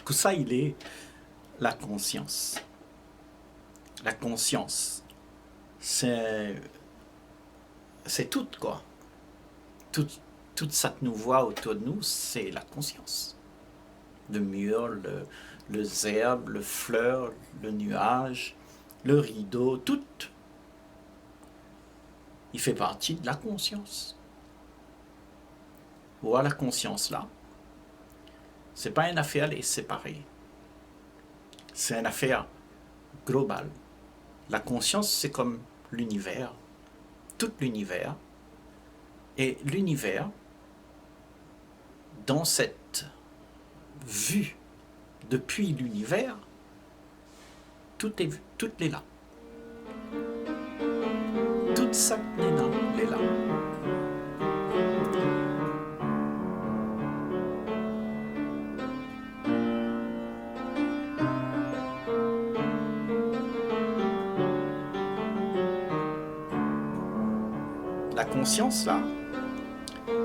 Que ça, il est la conscience. La conscience, c'est tout, quoi. Toute cette nous voit autour de nous, c'est la conscience. Le mur, le zèbre, le fleur, le nuage, le rideau, tout. Il fait partie de la conscience. Voir la conscience là, c'est pas une affaire à les séparer. C'est une affaire globale. La conscience, c'est comme l'univers, tout l'univers. Et l'univers, dans cette vue depuis l'univers, tout est là. Toute cette néna est là. La conscience, là,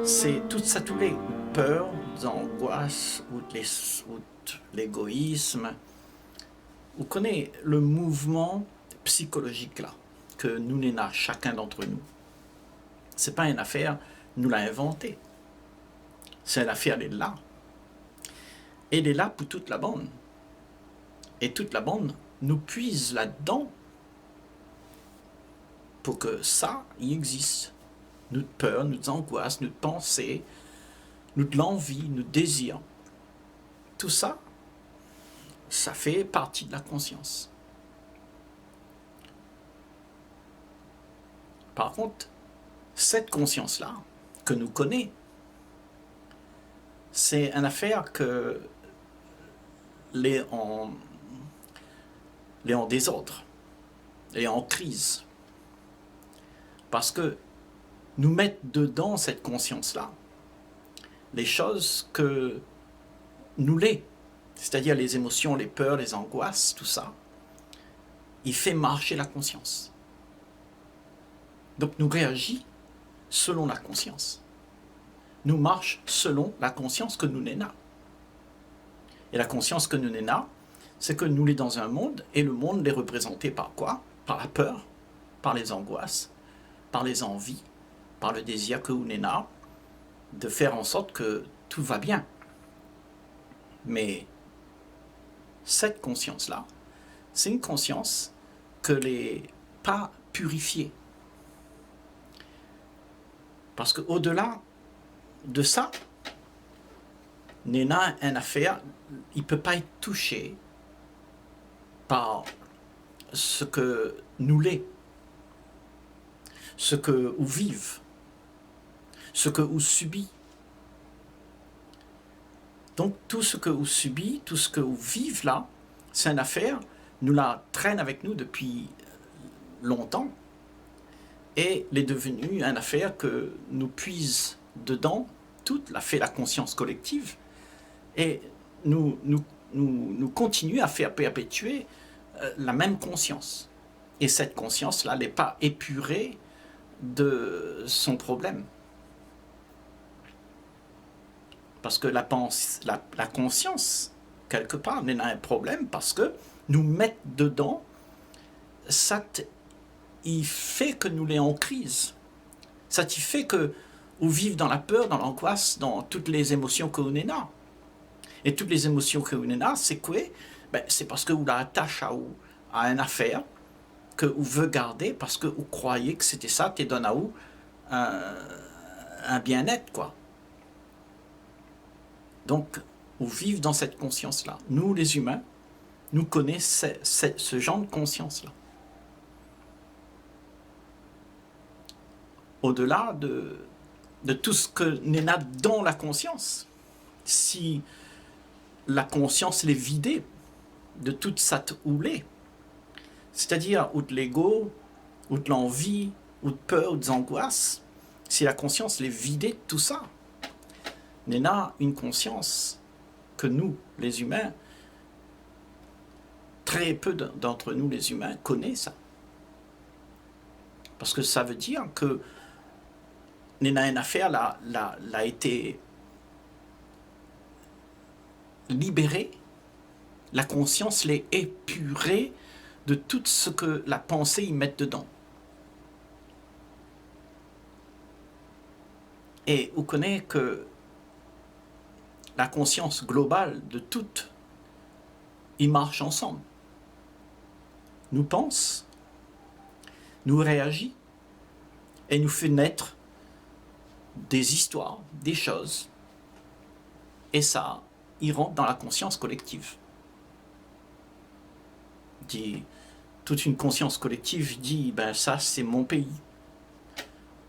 c'est tout ça, tous les peurs, les angoisses, ou l'égoïsme. Vous connaissez le mouvement psychologique, là, que nous n'avons chacun d'entre nous. C'est pas une affaire, nous l'a inventé. C'est une affaire, elle est là. Et elle est là pour toute la bande. Et toute la bande nous puise là-dedans pour que ça, il existe. Notre peur, notre angoisse, notre pensée, notre envie, notre désir. Tout ça, ça fait partie de la conscience. Par contre, cette conscience-là, que nous connaissons, c'est une affaire que les en désordre, les en crise. Parce que nous mettre dedans cette conscience-là, les choses que nous les, c'est-à-dire les émotions, les peurs, les angoisses, tout ça, il fait marcher la conscience. Donc nous réagissons selon la conscience. Nous marchons selon la conscience que nous n'avons. Et la conscience que nous n'avons, c'est que nous sommes dans un monde, et le monde est représenté par quoi? Par la peur, par les angoisses, par les envies, par le désir que nous avons de faire en sorte que tout va bien. Mais cette conscience-là, c'est une conscience que n'est pas purifiée. Parce qu'au-delà de ça, Néna, une affaire, il ne peut pas être touché par ce que nous l'est, ce que nous vivons, ce que nous subissons. Donc tout ce que vous subissez, tout ce que vous vivez là, c'est une affaire, nous la traîne avec nous depuis longtemps, et elle est devenue une affaire que nous puise dedans, toute la conscience collective, et nous continuons à faire perpétuer la même conscience. Et cette conscience-là n'est pas épurée de son problème. Parce que la conscience, quelque part, n'est un problème parce que nous mettre dedans, ça il fait que nous l'ayons en crise. Ça il fait que nous vivons dans la peur, dans l'angoisse, dans toutes les émotions que nous avons. Et toutes les émotions que vous avez, c'est quoi? C'est parce que vous l'attachez à une affaire que vous veut garder parce que vous croyez que c'était ça, qui donne à vous un bien-être, quoi. Donc, vous vivez dans cette conscience-là. Nous, les humains, nous connaissons ce genre de conscience-là. Au-delà de tout ce que nous avons dans la conscience, si la conscience est vidée de toute cette houlée, c'est-à-dire ou de l'ego, ou de l'envie, ou de peur, ou des angoisses, si la conscience est vidée de tout ça, on a une conscience que nous, les humains, très peu d'entre nous, les humains, connaissent ça. Parce que ça veut dire que une affaire a été libérée la conscience l'est épurée de tout ce que la pensée y met dedans. Et vous connaissez que la conscience globale de toutes, ils marchent ensemble. Nous pense, nous réagit et nous fait naître des histoires, des choses. Et ça, il rentre dans la conscience collective. Toute une conscience collective dit, ben ça c'est mon pays.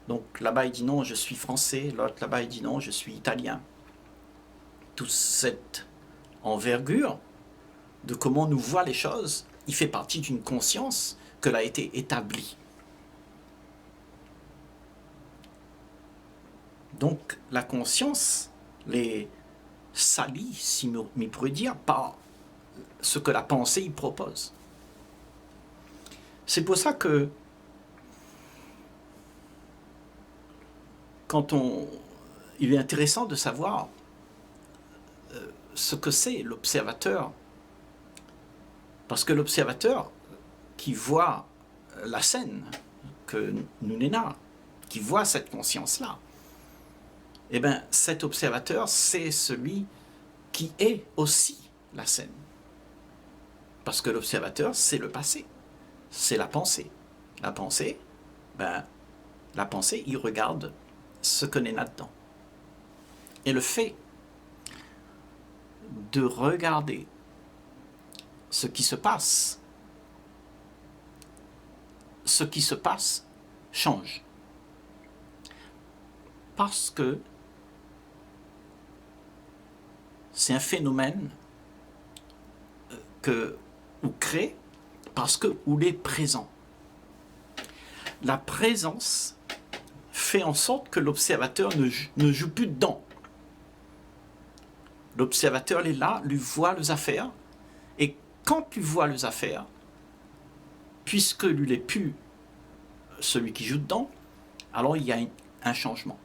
Donc là-bas il dit non, je suis français, l'autre là-bas il dit non, je suis italien. Toute cette envergure de comment nous voit les choses, il fait partie d'une conscience que l'a été établie. Donc la conscience les salit, si m'y pourrait dire, par ce que la pensée y propose. C'est pour ça que il est intéressant de savoir ce que c'est l'observateur. Parce que l'observateur qui voit la scène que nous Néna, qui voit cette conscience-là, eh bien cet observateur, c'est celui qui est aussi la scène. Parce que l'observateur, c'est le passé, c'est la pensée. La pensée, il regarde ce que Néna dedans. Et le fait de regarder ce qui se passe change. Parce que c'est un phénomène ou crée parce que où il est présent. La présence fait en sorte que l'observateur ne joue plus dedans. L'observateur il est là, lui voit les affaires, et quand tu vois les affaires, puisque lui n'est plus celui qui joue dedans, alors il y a un changement.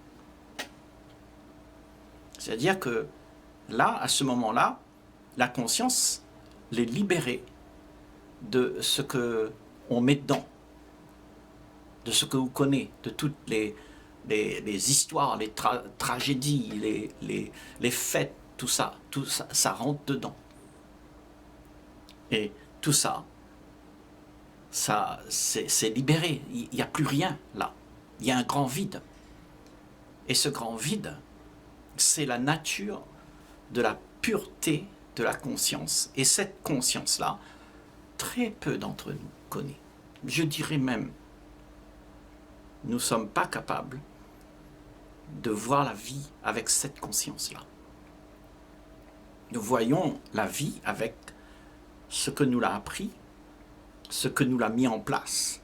C'est-à-dire que là, à ce moment-là, la conscience l'est libérée de ce qu'on met dedans, de ce que vous connaissez, de toutes les histoires, les tragédies, les fêtes, tout ça, ça rentre dedans. Et tout ça, c'est libéré. Il n'y a plus rien là. Il y a un grand vide. Et ce grand vide, c'est la nature de la pureté de la conscience. Et cette conscience-là, très peu d'entre nous connaissent. Je dirais même, nous ne sommes pas capables de voir la vie avec cette conscience-là. Nous voyons la vie avec ce que nous l'a appris, ce que nous l'a mis en place.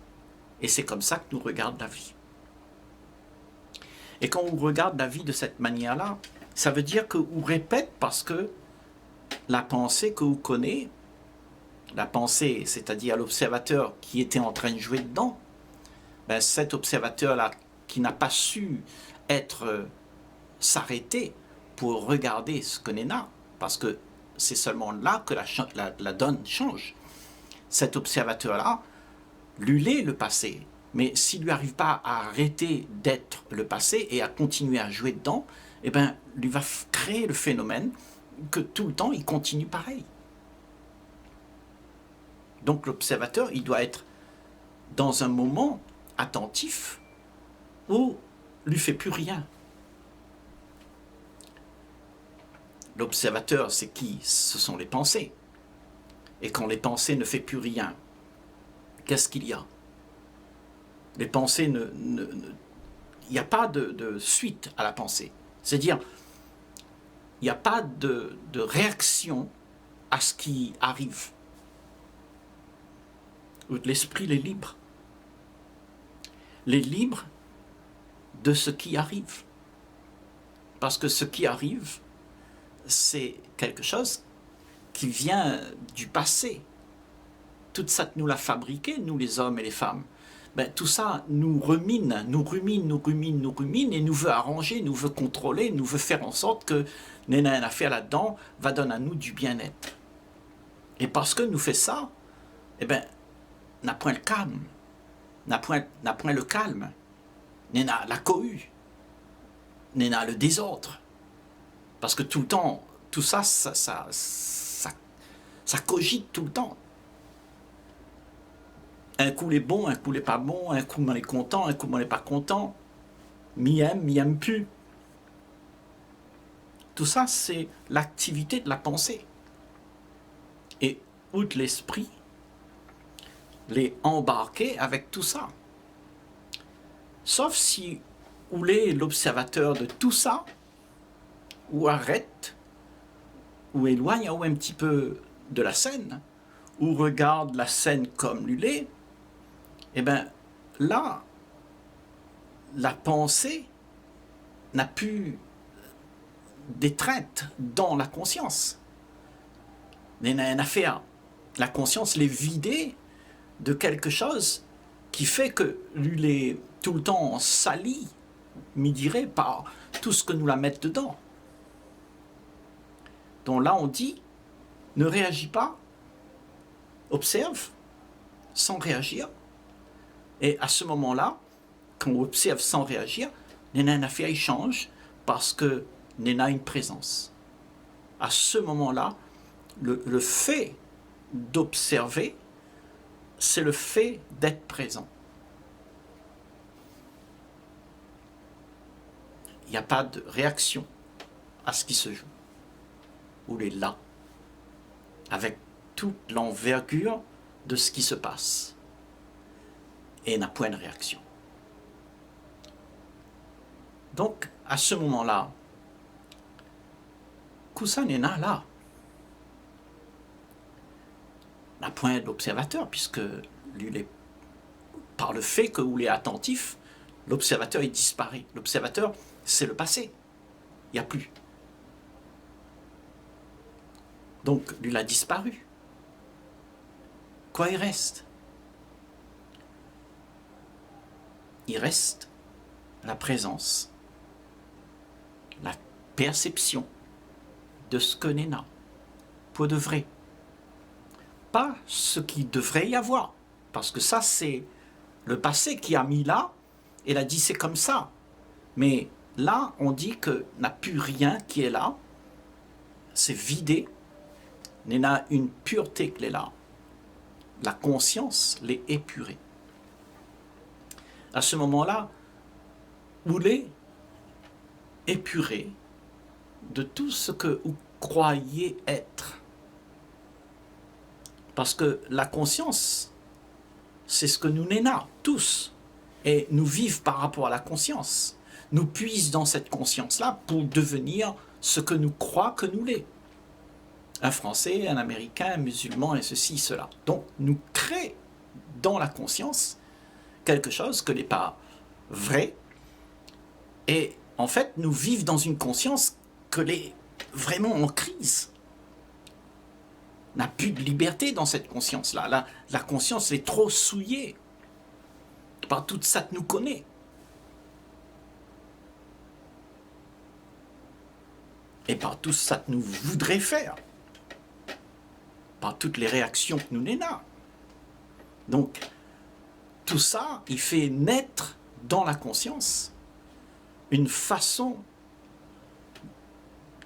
Et c'est comme ça que nous regardons la vie. Et quand on regarde la vie de cette manière-là, ça veut dire que vous répète parce que la pensée que vous connaissez, la pensée, c'est-à-dire l'observateur qui était en train de jouer dedans, ben cet observateur-là qui n'a pas su s'arrêter pour regarder ce que Néna, parce que c'est seulement là que la donne change. Cet observateur-là, lui est le passé, mais s'il ne lui arrive pas à arrêter d'être le passé et à continuer à jouer dedans, eh ben, lui va créer le phénomène que tout le temps, il continue pareil. Donc l'observateur, il doit être dans un moment attentif où il ne lui fait plus rien. L'observateur, c'est qui? Ce sont les pensées. Et quand les pensées ne font plus rien, qu'est-ce qu'il y a? Les pensées il n'y a pas de suite à la pensée. C'est-à-dire, il n'y a pas de réaction à ce qui arrive. L'esprit est libre. Il est libre de ce qui arrive. Parce que ce qui arrive, c'est quelque chose qui vient du passé. Tout ça, nous l'a fabriqué, nous les hommes et les femmes. Ben, tout ça nous rumine, et nous veut arranger, nous veut contrôler, nous veut faire en sorte que Néna affaire là-dedans va donner à nous du bien-être. Et parce que nous fait ça, eh bien, n'a point le calme, n'a point le calme, n'a la cohue, n'a le désordre. Parce que tout le temps, tout ça, ça cogite tout le temps. Un coup il est bon, un coup il n'est pas bon, un coup on est content, un coup on n'est pas content. Mi aime plus. Tout ça, c'est l'activité de la pensée. Et outre l'esprit, les embarquer avec tout ça. Sauf si ou est l'observateur de tout ça, ou arrête, ou éloigne ou un petit peu de la scène, ou regarde la scène comme l'est, eh bien là, la pensée n'a plus d'étreinte dans la conscience. Il n'y a rien à faire. La conscience l'est vidée de quelque chose qui fait que lui est tout le temps sali, m'y dirait, par tout ce que nous la mettons dedans. Donc là, on dit, ne réagis pas, observe, sans réagir. Et à ce moment-là, quand on observe sans réagir, Nena Nafia, il change parce que Nena a une présence. À ce moment-là, le fait d'observer, c'est le fait d'être présent. Il n'y a pas de réaction à ce qui se joue. Ou est là, avec toute l'envergure de ce qui se passe. Et n'a point de réaction. Donc, à ce moment-là, Kusa Nena là, n'a point d'observateur, puisque lui, par le fait que vous est attentif, l'observateur il disparaît. L'observateur, c'est le passé. Il n'y a plus. Donc, lui, il a disparu. Quoi il reste? Il reste la présence, la perception de ce que Nena, pour de vrai. Pas ce qui devrait y avoir, parce que ça, c'est le passé qui a mis là, et il a dit c'est comme ça. Mais là, on dit que n'a plus rien qui est là, c'est vidé, il y a une pureté qui est là. La conscience l'est épurée. À ce moment-là, vous l'êtes épuré de tout ce que vous croyez être. Parce que la conscience, c'est ce que nous n'éna, tous. Et nous vivons par rapport à la conscience. Nous puisons dans cette conscience-là pour devenir ce que nous croyons que nous l'est. Un Français, un Américain, un musulman, et ceci, cela. Donc, nous créons dans la conscience quelque chose que n'est pas vrai. Et en fait, nous vivons dans une conscience que l'est vraiment en crise. On n'a plus de liberté dans cette conscience-là. La conscience est trop souillée par tout ça que nous connaît. Et par tout ça que nous voudrions faire. Par toutes les réactions que nous n'avons. Donc, tout ça, il fait naître dans la conscience une façon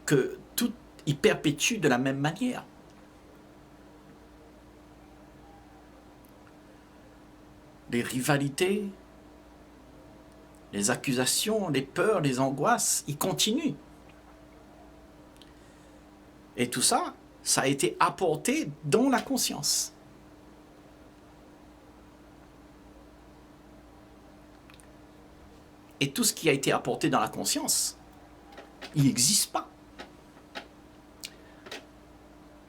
que tout y perpétue de la même manière. Les rivalités, les accusations, les peurs, les angoisses, ils continuent. Et tout ça, ça a été apporté dans la conscience. Et tout ce qui a été apporté dans la conscience, il n'existe pas.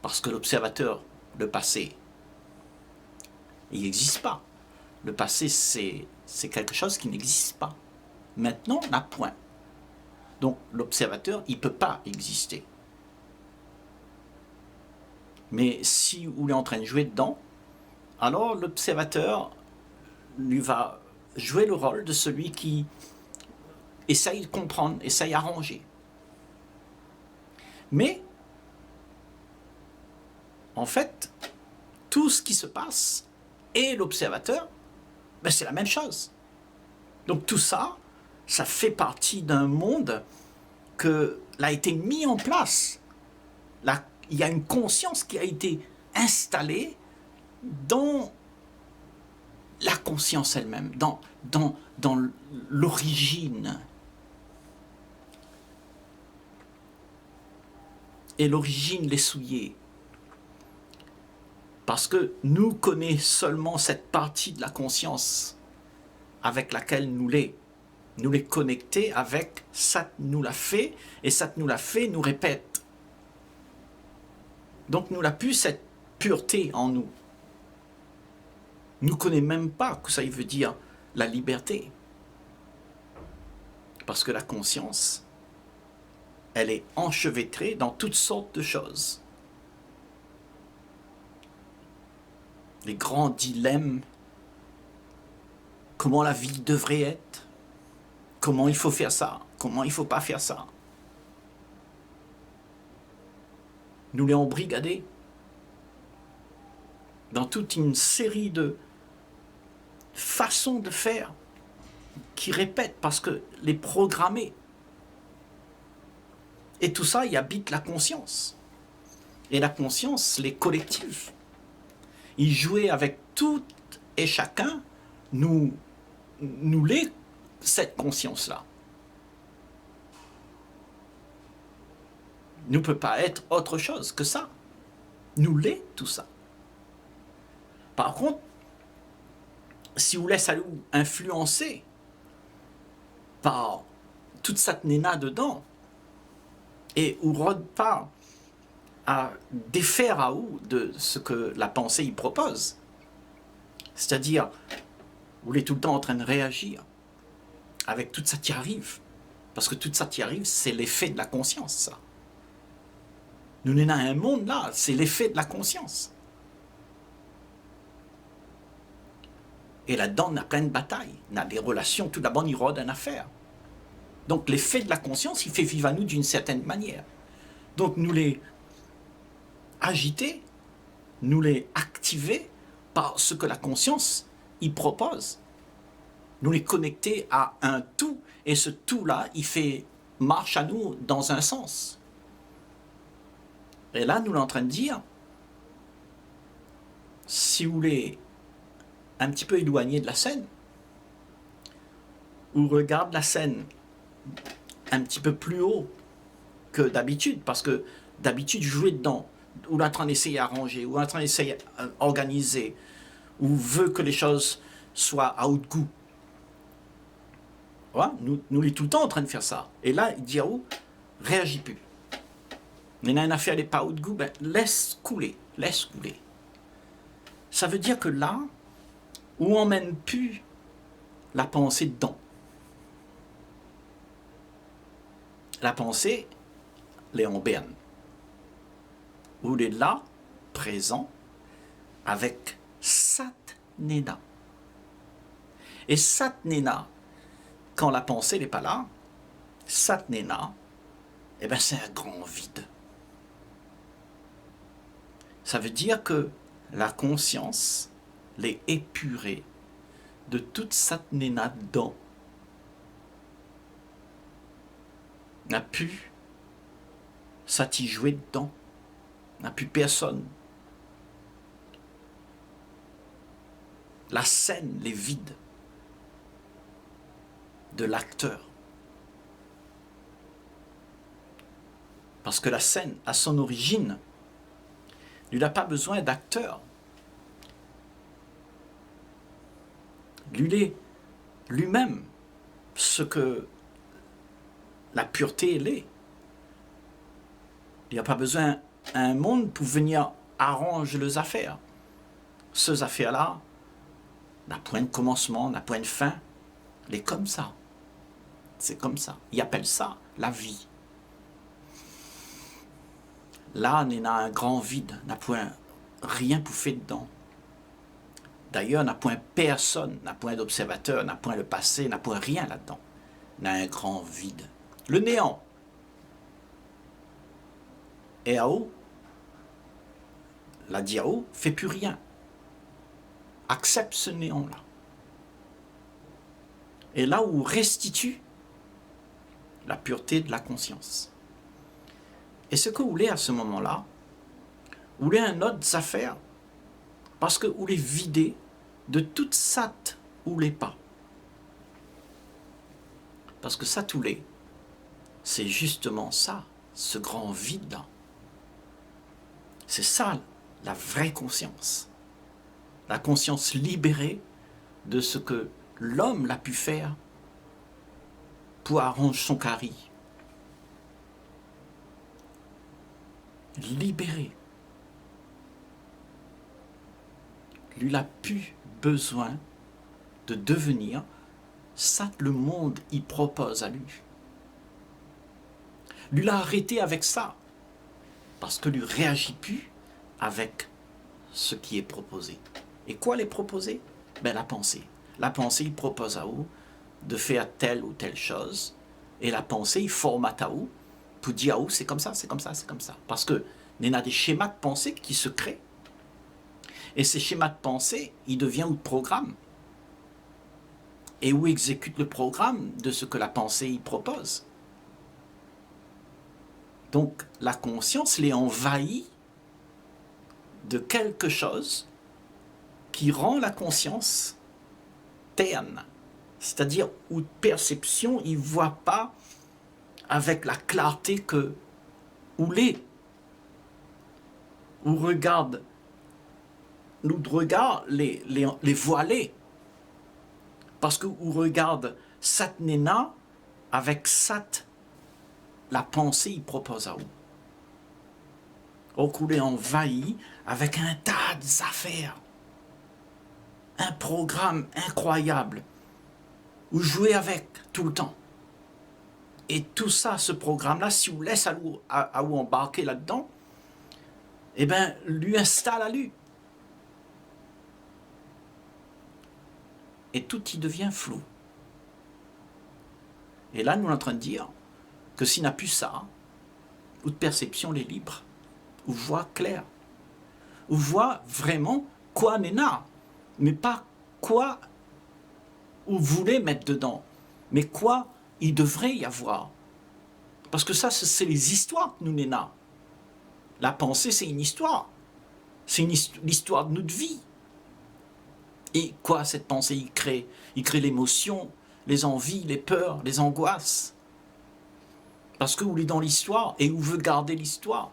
Parce que l'observateur, le passé, il n'existe pas. Le passé, c'est quelque chose qui n'existe pas. Maintenant, on n'a point. Donc, l'observateur, il ne peut pas exister. Mais si vous êtes en train de jouer dedans, alors l'observateur lui va jouer le rôle de celui qui essaye de comprendre, essaye d'arranger. Mais, en fait, tout ce qui se passe et l'observateur, ben c'est la même chose. Donc tout ça, ça fait partie d'un monde que a été mis en place. Là, il y a une conscience qui a été installée dans la conscience elle-même, dans l'origine. Et l'origine l'est souillée. Parce que nous connaissons seulement cette partie de la conscience avec laquelle nous les connecter avec Sat nous l'a fait, et Sat nous l'a fait nous répète. Donc nous n'a plus cette pureté en nous. Nous ne connaissons même pas que ça veut dire la liberté. Parce que la conscience, elle est enchevêtrée dans toutes sortes de choses. Les grands dilemmes, comment la vie devrait être, comment il faut faire ça, comment il ne faut pas faire ça. Nous les embrigadés dans toute une série de façons de faire qui répètent parce que les programmer. Et tout ça, y habite la conscience. Et la conscience, les collectifs. Y jouer avec tout et chacun, nous l'est cette conscience-là. Ne peut pas être autre chose que ça. Nous l'est tout ça. Par contre, si vous laissez influencer par toute cette néna dedans, et ou pas à défaire à vous de ce que la pensée y propose, c'est-à-dire, vous êtes tout le temps en train de réagir avec tout ça qui arrive, parce que tout ça qui arrive, c'est l'effet de la conscience, ça. Nous n'avons un monde là, c'est l'effet de la conscience. Et là-dedans, on a plein de batailles, on a des relations, tout d'abord, il rôde une affaire. Donc l'effet de la conscience, il fait vivre à nous d'une certaine manière. Donc nous les agiter, nous les activer par ce que la conscience y propose. Nous les connecter à un tout, et ce tout-là, il fait marche à nous dans un sens. Et là, nous sommes en train de dire, si vous voulez un petit peu éloigner de la scène, ou regarde la scène un petit peu plus haut que d'habitude, parce que d'habitude, jouer dedans, ou en train d'essayer d'arranger, ou en train d'essayer d'organiser, ou veut que les choses soient à haut de goût. Voilà, nous sommes tout le temps en train de faire ça. Et là, il dit à vous, réagis plus. Mais une affaire n'est pas haut de goût, ben, laisse couler, laisse couler. Ça veut dire que là, où on mène plus la pensée dedans. La pensée, elle est en berne. Où elle est là, présent, avec Sat Nena. Et Sat Nena, quand la pensée n'est pas là, Sat Nena, eh ben c'est un grand vide. Ça veut dire que la conscience l'est épurée de toute Sat Nena dedans. N'a plus ça t'y jouer dedans. N'a plus personne. La scène, les vides de l'acteur. Parce que la scène, à son origine, lui n'a pas besoin d'acteur. Lui est lui-même ce que la pureté l'est. Il n'y a pas besoin d'un monde pour venir arranger les affaires. Ces affaires-là, n'a point de commencement, n'a point de fin. Elle est comme ça. C'est comme ça. Ils appellent ça la vie. Là, on a un grand vide, n'a point rien pour faire dedans. D'ailleurs, n'a point personne, n'a point d'observateur, n'a point le passé, n'a point rien là-dedans. On a un grand vide. Le néant. Et à haut, la Diao fait plus rien. Accepte ce néant-là. Et là où restitue la pureté de la conscience. Et ce que vous voulez à ce moment-là, vous voulez un autre affaire, parce que vous voulez vider de toute sat ou les pas. Parce que ça tous les, c'est justement ça, ce grand vide-là. C'est ça la vraie conscience. La conscience libérée de ce que l'homme l'a pu faire pour arranger son carré. Libéré. Lui n'a plus besoin de devenir ça que le monde y propose à lui. Lui l'a arrêté avec ça, parce que lui réagit plus avec ce qui est proposé. Et quoi les proposer? Ben la pensée. La pensée, il propose à vous de faire telle ou telle chose, et la pensée, il formate à vous pour dire à vous, c'est comme ça, c'est comme ça, c'est comme ça. Parce que il y a des schémas de pensée qui se créent. Et ces schémas de pensée, ils deviennent le programme. Et où exécute le programme de ce que la pensée y propose. Donc la conscience l'est envahie de quelque chose qui rend la conscience terne. C'est-à-dire où perception, il ne voit pas avec la clarté que où l'est. Où regarde, nous regard les voilés. Parce que où regarde Satnena avec Sat, la pensée, il propose à vous. Donc, vous est envahi avec un tas d'affaires. Un programme incroyable. Vous jouez avec tout le temps. Et tout ça, ce programme-là, si vous laissez à vous embarquer là-dedans, eh bien, lui installe à lui. Et tout y devient flou. Et là, nous sommes en train de dire que s'il n'a plus ça, ou de perception, les libre, ou voit clair, ou voit vraiment quoi n'est là, mais pas quoi vous voulez mettre dedans, mais quoi il devrait y avoir. Parce que ça, c'est les histoires que nous n'est là. La pensée, c'est une histoire. C'est l'histoire de notre vie. Et quoi, cette pensée, il crée? Il crée l'émotion, les envies, les peurs, les angoisses. Parce que vous êtes dans l'histoire et vous veut garder l'histoire.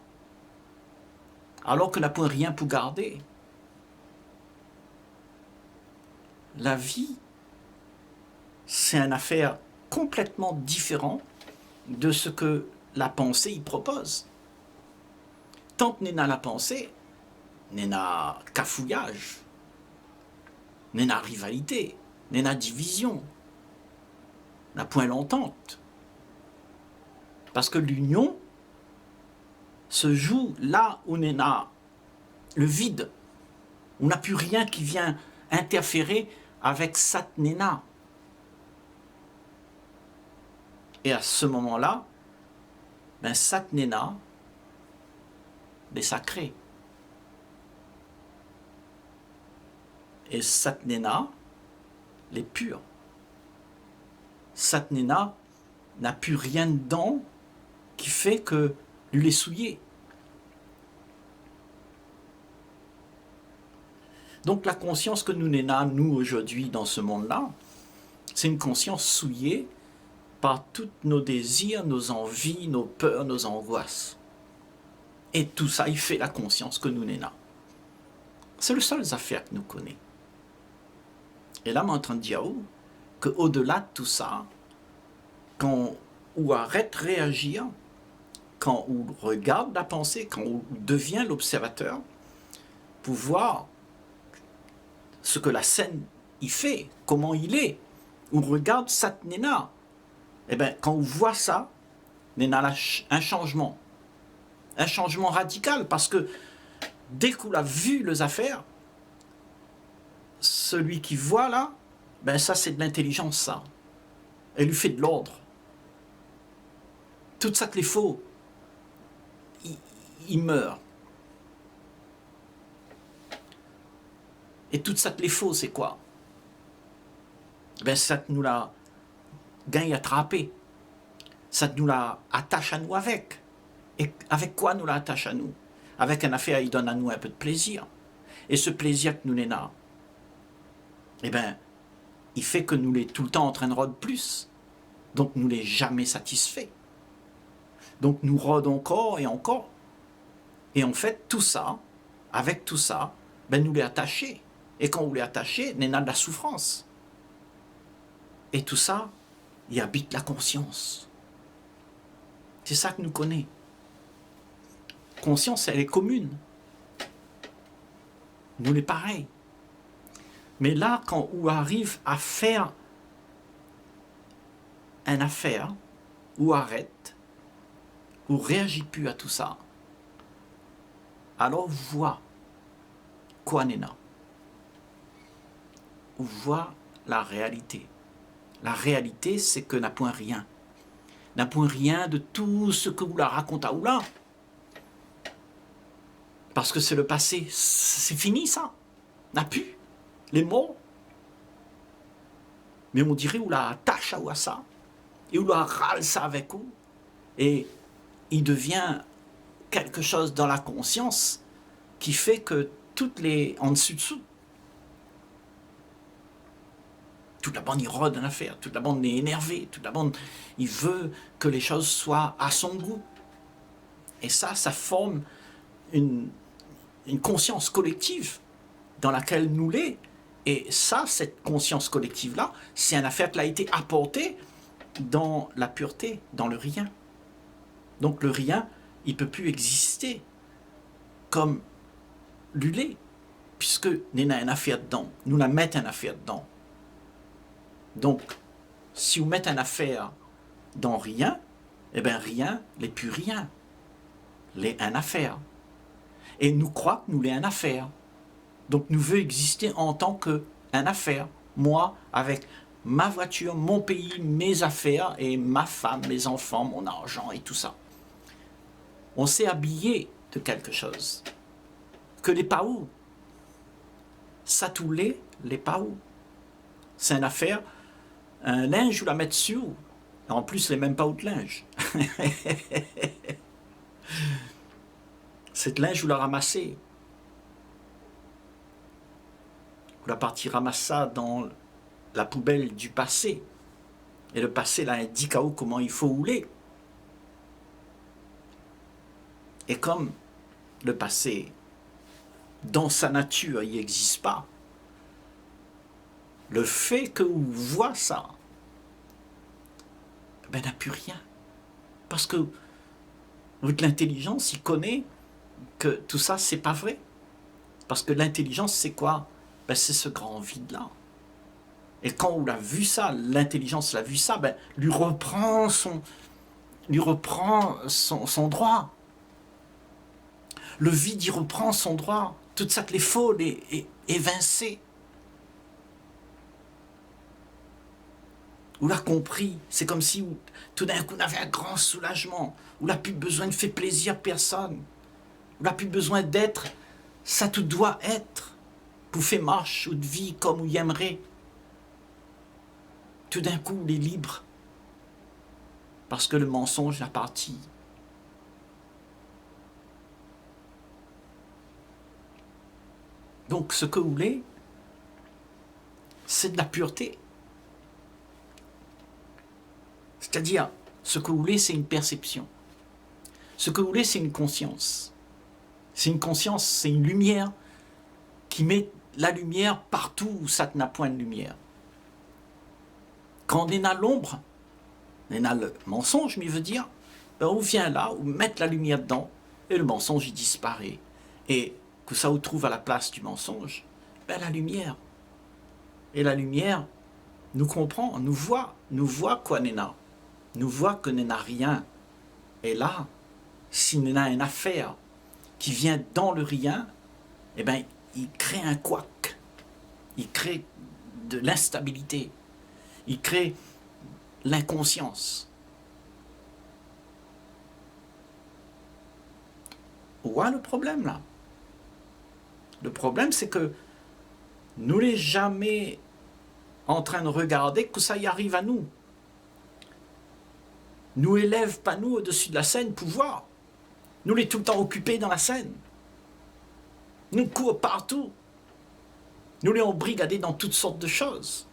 Alors que n'a point rien pour garder. La vie, c'est une affaire complètement différente de ce que la pensée y propose. Tant que n'est pas la pensée, n'est pas cafouillage, n'est pas rivalité, n'est pas division, n'a point l'entente. Parce que l'union se joue là où n'est pas le vide, où n'a plus rien qui vient interférer avec Satnena. Et à ce moment-là, ben Satnena est sacré. Et Satnena est pur. Satnena n'a plus rien dedans qui fait que lui les souiller. Donc la conscience que nous n'avons, nous, aujourd'hui, dans ce monde-là, c'est une conscience souillée par tous nos désirs, nos envies, nos peurs, nos angoisses. Et tout ça, il fait la conscience que nous n'avons. C'est le seul affaire que nous connaissons. Et là, je suis en train de dire qu'au-delà de tout ça, quand on arrête de réagir, quand on regarde la pensée, quand on devient l'observateur, pour voir ce que la scène y fait, comment il est, on regarde Satnena, et bien quand on voit ça, il y a un changement radical, parce que dès qu'on a vu les affaires, celui qui voit là, ben ça c'est de l'intelligence, ça. Elle lui fait de l'ordre. Tout ça que les faux, il meurt. Et tout ça les faux, c'est quoi? Ben, ça nous l'a gagne attrapé. Ça nous l'a attache à nous avec. Et avec quoi nous l'attache à nous? Avec une affaire, il donne à nous un peu de plaisir. Et ce plaisir que nous l'avons, eh ben, il fait que nous l'est tout le temps en train de rôder plus. Donc nous l'est jamais satisfait. Donc nous rôdons encore et encore. Et en fait, tout ça, avec tout ça, ben, nous l'est attaché. Et quand vous l'est attaché, il y a de la souffrance. Et tout ça, il habite la conscience. C'est ça que nous connaissons. Conscience, elle est commune. Nous l'est pareil. Mais là, quand on arrive à faire une affaire, ou arrête, ou réagit plus à tout ça, alors voit quoi n'est là. Ou voit la réalité. La réalité, c'est que n'a point rien. N'a point rien de tout ce que vous la racontez ou là. Parce que c'est le passé. C'est fini ça. N'a plus. Les mots. Mais on dirait ou la attache à ça. Et ou la râle ça avec vous. Et il devient quelque chose dans la conscience qui fait que toutes les en dessous, toute la bande il rôde en affaire, toute la bande est énervée, toute la bande il veut que les choses soient à son goût. Et ça forme une conscience collective dans laquelle nous l'est. Et ça, cette conscience collective-là, c'est une affaire qui a été apportée dans la pureté, dans le rien. Donc le rien, il ne peut plus exister comme l'ulé, puisque nous avons une affaire dedans, nous la mettons une affaire dedans. Donc, si vous mettez une affaire dans rien, eh bien rien n'est plus rien, l'est une affaire. Et nous croyons que nous l'est une affaire. Donc nous voulons exister en tant qu'une affaire. Moi, avec ma voiture, mon pays, mes affaires, et ma femme, mes enfants, mon argent et tout ça. On s'est habillé de quelque chose. Que les pas où. Ça tous les pas où. C'est une affaire, un linge ou la mettre sur. En plus, les mêmes pas où de linge. Cette linge, vous la ramassez. Vous la partie ramasse ça dans la poubelle du passé. Et le passé, là, indique à vous comment il faut rouler. Et comme le passé, dans sa nature, il n'existe pas, le fait que vous voyez ça, ben n'a plus rien. Parce que votre l'intelligence, il connaît que tout ça, c'est pas vrai. Parce que l'intelligence, c'est quoi? Ben, c'est ce grand vide-là. Et quand on a vu ça, l'intelligence l'a vu ça, ben, lui reprend son droit. Le vide, il reprend son droit. Toute ça que les faux est évincée. On l'a compris. C'est comme si tout d'un coup on avait un grand soulagement. On n'a plus besoin de faire plaisir à personne. On n'a plus besoin d'être. Ça tout doit être. Pour faire marche ou de vie comme on y aimerait. Tout d'un coup, on est libre. Parce que le mensonge est parti. Donc, ce que vous voulez, c'est de la pureté. C'est-à-dire, ce que vous voulez, c'est une perception. Ce que vous voulez, c'est une conscience. C'est une conscience, c'est une lumière qui met la lumière partout où ça n'a point de lumière. Quand on est dans l'ombre, on est dans le mensonge, mais veut dire, ben on vient là, on met la lumière dedans, et le mensonge, il disparaît. Et que ça vous trouve à la place du mensonge, ben la lumière. Et la lumière nous comprend, nous voit quoi n'est là. Nous voit que n'est rien. Et là, si on a une affaire qui vient dans le rien, eh ben, il crée un couac. Il crée de l'instabilité. Il crée l'inconscience. Où est le problème là? Le problème, c'est que nous les jamais en train de regarder que ça y arrive à nous. Nous élève pas nous au-dessus de la scène pouvoir. Nous les tout le temps occupés dans la scène. Nous courons partout. Nous les embrigadés dans toutes sortes de choses.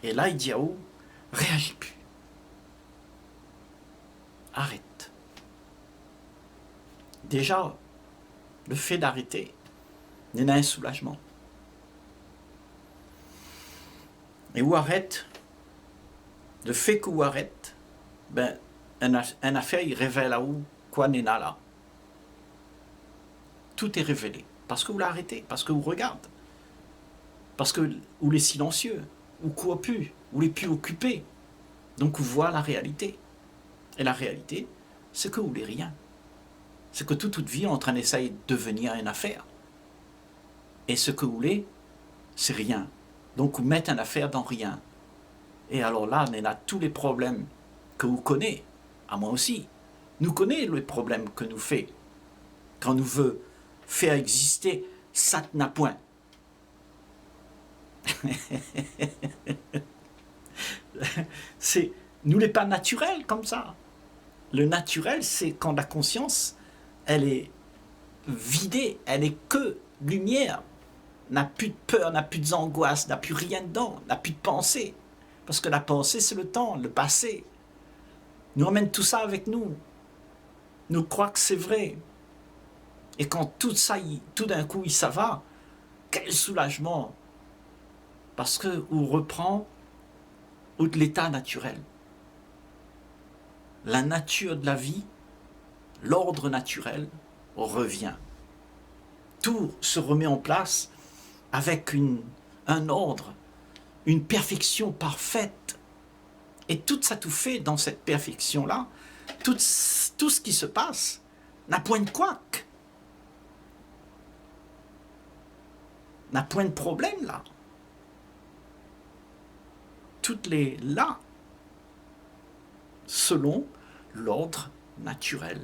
Et là, il dit à eux, réagis plus. Arrête. Déjà, le fait d'arrêter n'est un soulagement. Et où arrête, le fait que où arrête, ben, un affaire, il révèle à où quoi n'est là. Tout est révélé. Parce que vous l'arrêtez, parce que vous regardez. Parce que vous les silencieux, ou quoi plus, ou les plus occupés. Donc vous voyez la réalité. Et la réalité, c'est que vous voulez rien. C'est que toute vie est en train d'essayer de devenir une affaire. Et ce que vous voulez, c'est rien. Donc vous mettez une affaire dans rien. Et alors là, on a tous les problèmes que vous connaissez, à moi aussi. Nous connaissons les problèmes que nous fait quand nous veut faire exister ça n'a point. Nous n'est pas naturel comme ça. Le naturel, c'est quand la conscience, elle est vidée, elle est que lumière, n'a plus de peur, n'a plus d'angoisse, n'a plus rien dedans, n'a plus de pensée. Parce que la pensée, c'est le temps, le passé. Nous emmène tout ça avec nous. Nous croyons que c'est vrai. Et quand tout ça, tout d'un coup, ça va, quel soulagement. Parce qu'on reprend l'état naturel. La nature de la vie, l'ordre naturel revient. Tout se remet en place avec un ordre, une perfection parfaite. Et tout ça tout fait dans cette perfection-là, tout ce qui se passe n'a point de couac, n'a point de problème là. Toutes les là, selon l'ordre naturel